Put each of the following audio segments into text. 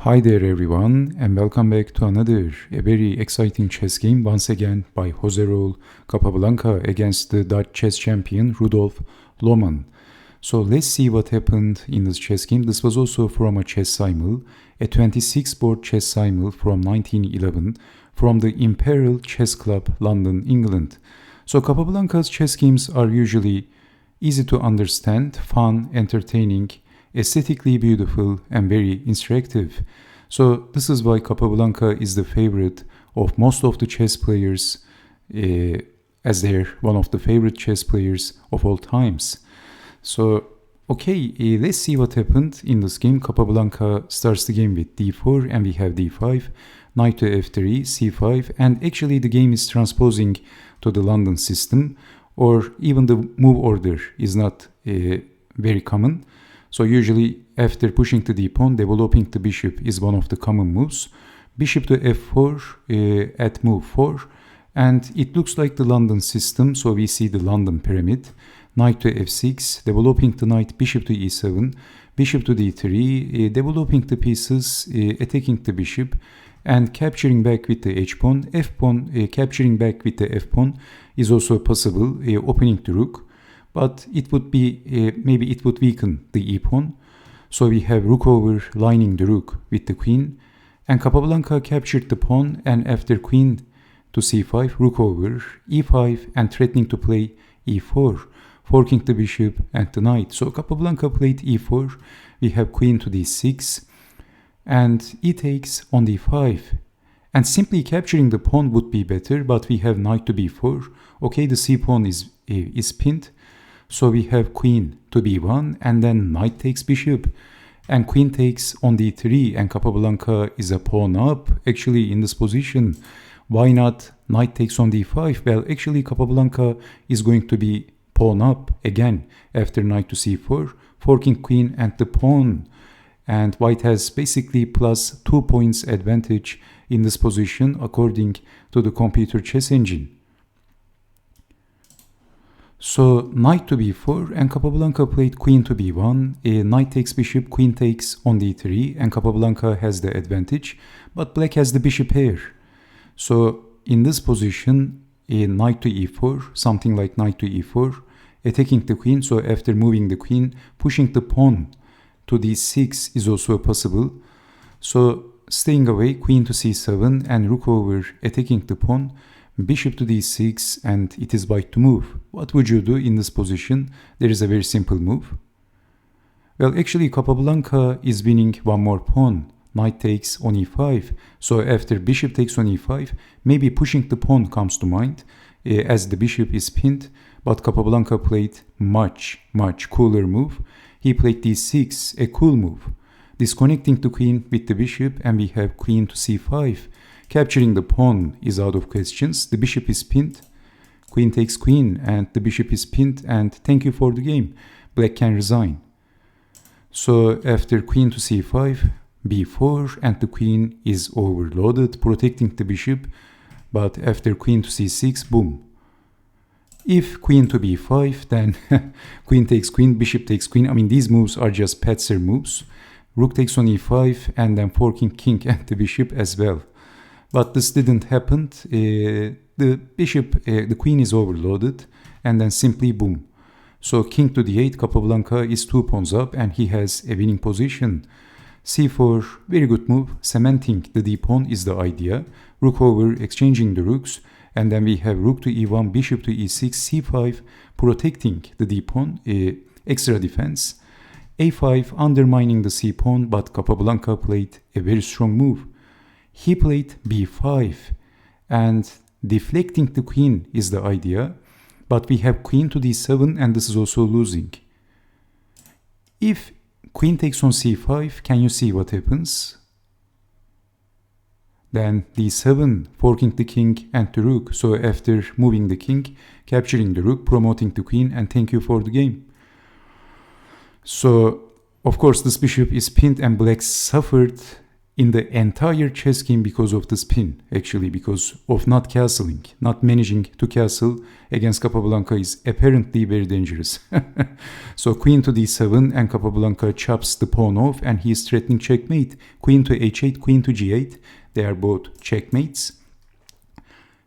Hi there everyone and welcome back to a very exciting chess game once again by Raul Capablanca against the Dutch chess champion Rudolf Loman. So let's see what happened in this chess game. This was also from a chess simul, a 26-board chess simul from 1911 from the Imperial Chess Club, London, England. So Capablanca's chess games are usually easy to understand, fun, entertaining, aesthetically beautiful and very interactive. So this is why Capablanca is the favorite of most of the chess players, as they're one of the favorite chess players of all times. So okay, let's see what happened in this game. Capablanca starts the game with d4 and we have d5, knight to f3, c5, and actually the game is transposing to the London system, or even the move order is not very common. So usually after pushing the d-pawn, developing the bishop is one of the common moves. Bishop to f4 at move 4. And it looks like the London system, so we see the London pyramid. Knight to f6, developing the knight, bishop to e7, bishop to d3, developing the pieces, attacking the bishop, and capturing back with the h-pawn. F-pawn, capturing back with the f-pawn is also possible, opening the rook. But it would be, maybe it would weaken the e-pawn. So we have rook over lining the rook with the queen. And Capablanca captured the pawn, and after queen to c5, rook over e5 and threatening to play e4, forking the bishop and the knight. So Capablanca played e4, we have queen to d6 and e takes on d5. And simply capturing the pawn would be better, but we have knight to b4. Okay, the c-pawn is pinned. So we have queen to b1 and then knight takes bishop and queen takes on d3, and Capablanca is a pawn up actually in this position. Why not knight takes on d5? Well, actually Capablanca is going to be pawn up again after knight to c4, forking queen and the pawn. And white has basically plus 2 points advantage in this position according to the computer chess engine. So knight to b4 and Capablanca played queen to b1, knight takes bishop, queen takes on d3, and Capablanca has the advantage, but black has the bishop pair. So in this position, knight to e4, something like knight to e4, attacking the queen. So after moving the queen, pushing the pawn to d6 is also possible. So staying away, queen to c7 and rook over attacking the pawn. Bishop to d6 and it is white to move. What would you do in this position? There is a very simple move. Well, actually Capablanca is winning one more pawn. Knight takes on e5. So after bishop takes on e5, maybe pushing the pawn comes to mind as the bishop is pinned. But Capablanca played much cooler move. He played d6, a cool move. Disconnecting the queen with the bishop and we have queen to c5. Capturing the pawn is out of questions. The bishop is pinned. Queen takes queen and the bishop is pinned, and thank you for the game. Black can resign. So after queen to c5, b4 and the queen is overloaded, protecting the bishop. But after queen to c6, boom. If queen to b5, then queen takes queen, bishop takes queen. I mean, these moves are just Patzer moves. Rook takes on e5 and then forking king and the bishop as well. But this didn't happen. The queen is overloaded and then simply boom. So king to d8, Capablanca is 2 pawns up and he has a winning position. c4, very good move. Cementing the d-pawn is the idea. Rook over, exchanging the rooks. And then we have rook to e1, bishop to e6, c5, protecting the d-pawn, extra defense. a5, undermining the c-pawn, but Capablanca played a very strong move. He played b5 and deflecting the queen is the idea, but we have queen to d7 and this is also losing. If queen takes on c5, can you see what happens? Then d7, forking the king and the rook. So after moving the king, capturing the rook, promoting the queen, and thank you for the game. So of course this bishop is pinned and black suffered in the entire chess game because of the spin, actually, because of not castling, not managing to castle against Capablanca is apparently very dangerous. So queen to d7 and Capablanca chops the pawn off and he is threatening checkmate. Queen to h8, queen to g8, they are both checkmates.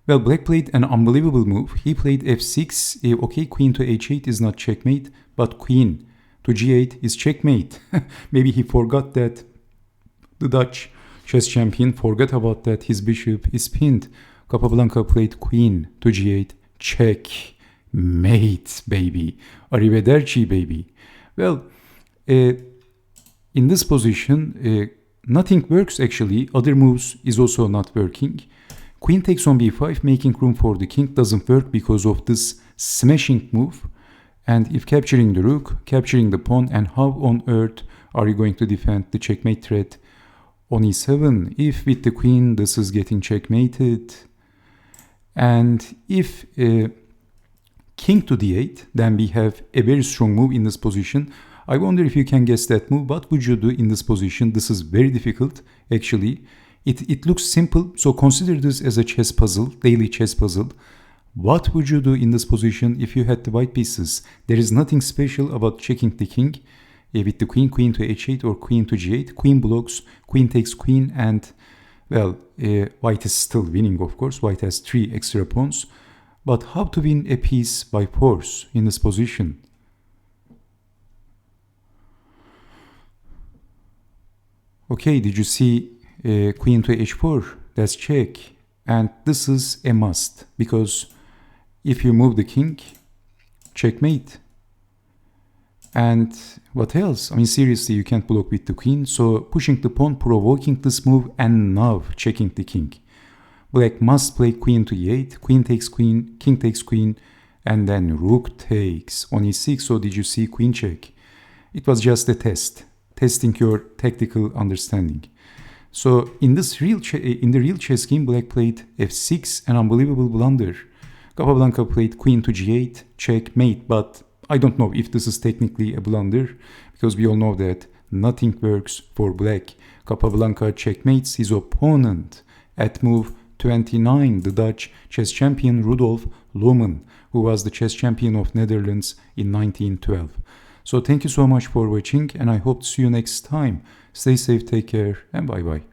Well, black played an unbelievable move. He played f6, okay, queen to h8 is not checkmate, but queen to g8 is checkmate. Maybe he forgot that. The Dutch chess champion forgot about that. His bishop is pinned. Capablanca played queen to g8. Checkmate, baby. Arrivederci, baby. Well, in this position, nothing works actually. Other moves is also not working. Queen takes on b5, making room for the king, doesn't work because of this smashing move. And if capturing the rook, capturing the pawn, and how on earth are you going to defend the checkmate threat on e7? If with the queen this is getting checkmated, and if king to d8, then we have a very strong move in this position. I wonder if you can guess that move. What would you do in this position? This is very difficult actually. It looks simple, so consider this as a chess puzzle, daily chess puzzle. What would you do in this position if you had the white pieces? There is nothing special about checking the king with the queen, queen to h8 or queen to g8. Queen blocks, queen takes queen, and well, white is still winning, of course. White has 3 extra pawns. But how to win a piece by force in this position? Okay, did you see queen to h4? That's check. And this is a must, because if you move the king, checkmate. And what else? I mean, seriously, you can't block with the queen. So pushing the pawn, provoking this move, and now checking the king. Black must play queen to e8, queen takes queen, king takes queen, and then rook takes on e6. So did you see queen check? It was just a test, testing your tactical understanding. So in the real chess game, black played f6, an unbelievable blunder. Capablanca played queen to g8, checkmate, but I don't know if this is technically a blunder, because we all know that nothing works for black. Capablanca checkmates his opponent at move 29, the Dutch chess champion Rudolf Loman, who was the chess champion of Netherlands in 1912. So thank you so much for watching, and I hope to see you next time. Stay safe, take care, and bye bye.